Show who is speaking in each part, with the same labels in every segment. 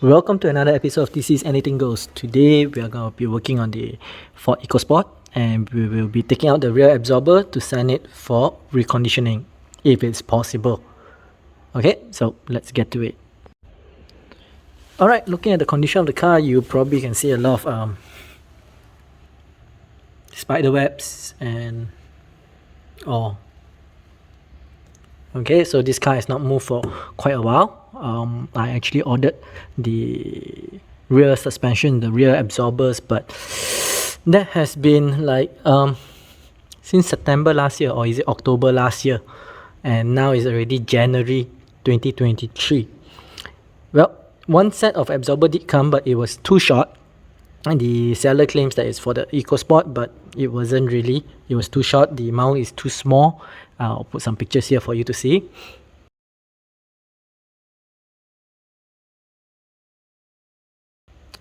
Speaker 1: Welcome to another episode of This Is Anything Goes. Today we are going to be working on the Ford EcoSport and we will be taking out the rear absorber to send it for reconditioning if it's possible. Okay, so let's get to it. Alright, looking at the condition of the car, you probably can see a lot of spider webs and all. Okay, so this car has not moved for quite a while. I actually ordered the rear suspension, the rear absorbers, but that has been like since September last year, or is it October last year, and now it's already January 2023. Well, one set of absorber did come, but it was too short, and the seller claims that it's for the EcoSport, but it wasn't really. It was too short. The mount is too small. I'll put some pictures here for you to see.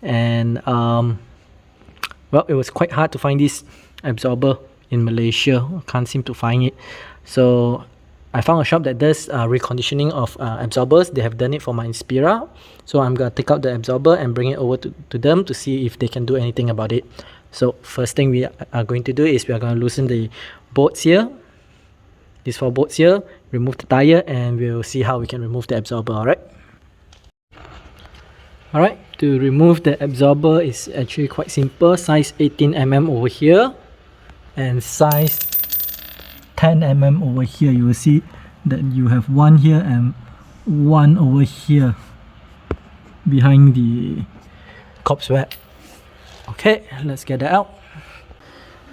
Speaker 1: And well, it was quite hard to find this absorber in Malaysia. I can't seem to find it, so I found a shop that does reconditioning of absorbers. They have done it for my Inspira, so I'm gonna take out the absorber and bring it over to them to see if they can do anything about it. So first thing we are going to do is we are going to loosen the bolts here, these 4 bolts here, remove the tire, and we'll see how we can remove the absorber. Alright, to remove the absorber is actually quite simple. Size 18mm over here and size 10mm over here. You will see that you have one here and one over here behind the cobweb. Okay, let's get that out.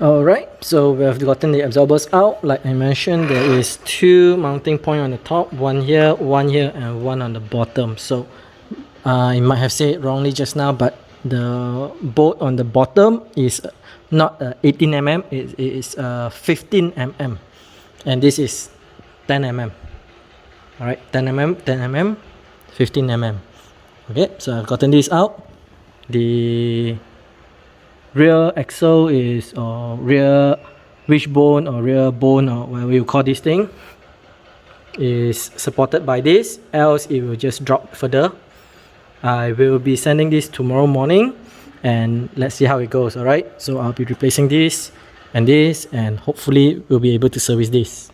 Speaker 1: Alright, so we have gotten the absorbers out. Like I mentioned, there is 2 mounting points on the top, one here, and one on the bottom. So I might have said it wrongly just now, but the bolt on the bottom is not 18mm, it is 15mm, and this is 10mm. Alright, 10mm, 10mm, 15mm. Okay, so I've gotten this out. The rear axle is, or rear wishbone or rear bone, or whatever you call this thing, is supported by this, else it will just drop further. I will be sending this tomorrow morning and let's see how it goes. Alright, so I'll be replacing this, and hopefully we'll be able to service this.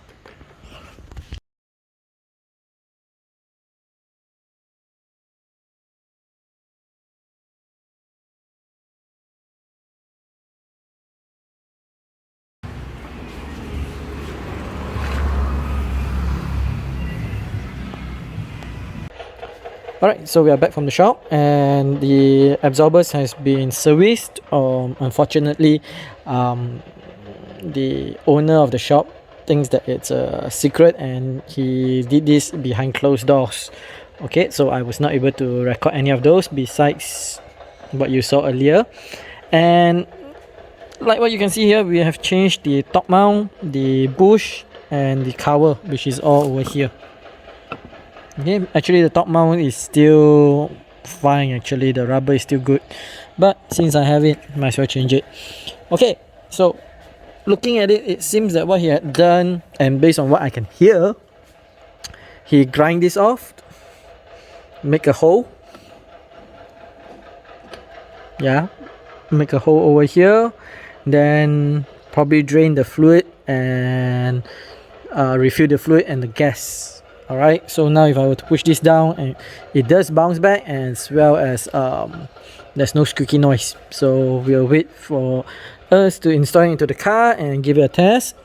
Speaker 1: Alright, so we are back from the shop and the absorbers has been serviced. Unfortunately, the owner of the shop thinks that it's a secret and he did this behind closed doors. Okay, so I was not able to record any of those besides what you saw earlier. And like what you can see here, we have changed the top mount, the bush, and the cover, which is all over here. Okay, actually the top mount is still fine. Actually the rubber is still good, but since I have it, might as well change it. Okay, so looking at it, it seems that what he had done, and based on what I can hear, he grind this off, make a hole, yeah, make a hole over here, then probably drain the fluid and refill the fluid and the gas. Alright, so now if I were to push this down, and it does bounce back, as well as there's no squeaky noise. So we'll wait for us to install it into the car and give it a test.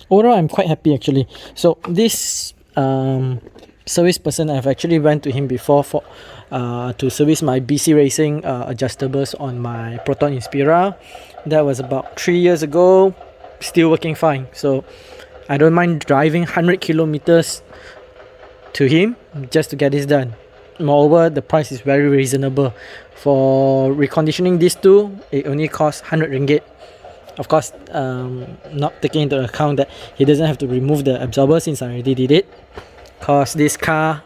Speaker 1: Overall, I'm quite happy actually. So this service person, I've actually went to him before for to service my BC Racing adjustables on my Proton Inspira. That was about 3 years ago. Still working fine. So I don't mind driving 100 kilometers to him just to get this done. Moreover, the price is very reasonable. For reconditioning these two, it only costs 100 ringgit. Of course, not taking into account that he doesn't have to remove the absorber since I already did it. Because this car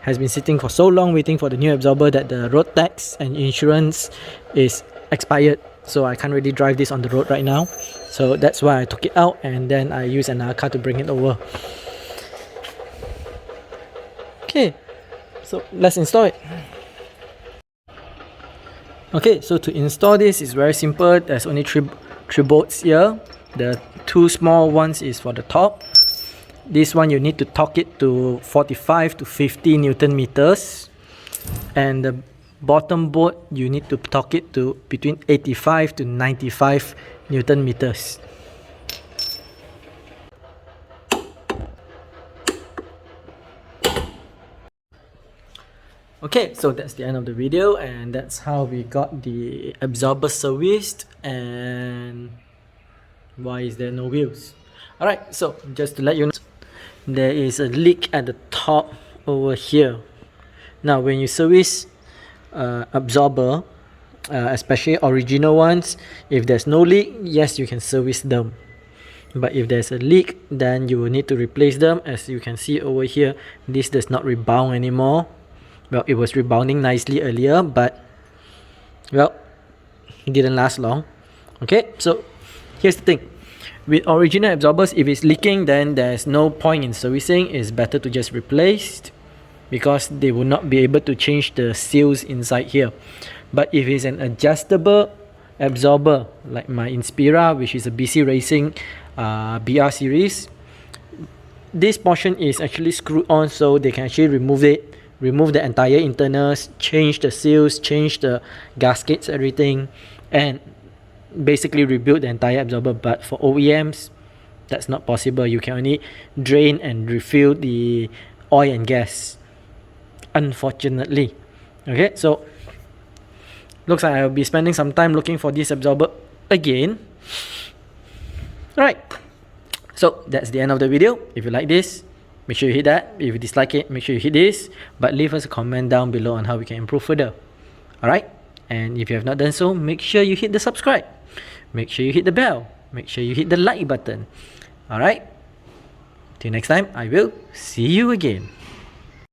Speaker 1: has been sitting for so long waiting for the new absorber that the road tax and insurance is expired. So I can't really drive this on the road right now. So that's why I took it out and then I used another car to bring it over. Okay, so let's install it. Okay, so to install this is very simple. There's only three bolts here. The two small ones is for the top. This one you need to torque it to 45 to 50 Newton meters, and the bottom bolt you need to torque it to between 85 to 95 Newton meters. Okay, so that's the end of the video, and that's how we got the absorber serviced. And why is there no wheels? Alright, so just to let you know, there is a leak at the top over here. Now when you service absorber, especially original ones, if there's no leak, yes, you can service them. But if there's a leak, then you will need to replace them. As you can see over here, this does not rebound anymore. Well, it was rebounding nicely earlier, but well, it didn't last long. Okay, so here's the thing. With original absorbers, if it's leaking, then there's no point in servicing. It's better to just replace, because they will not be able to change the seals inside here. But if it's an adjustable absorber, like my Inspira, which is a BC Racing BR series, this portion is actually screwed on, so they can actually remove the entire internals, change the seals, change the gaskets, everything, and basically rebuild the entire absorber. But for OEMs, that's not possible. You can only drain and refill the oil and gas, unfortunately. Okay, so looks like I'll be spending some time looking for this absorber again. Alright, so that's the end of the video. If you like this, make sure you hit that. If you dislike it, make sure you hit this. But leave us a comment down below on how we can improve further. Alright, and if you have not done so, make sure you hit the subscribe. Make sure you hit the bell. Make sure you hit the like button. Alright, till next time, I will see you again.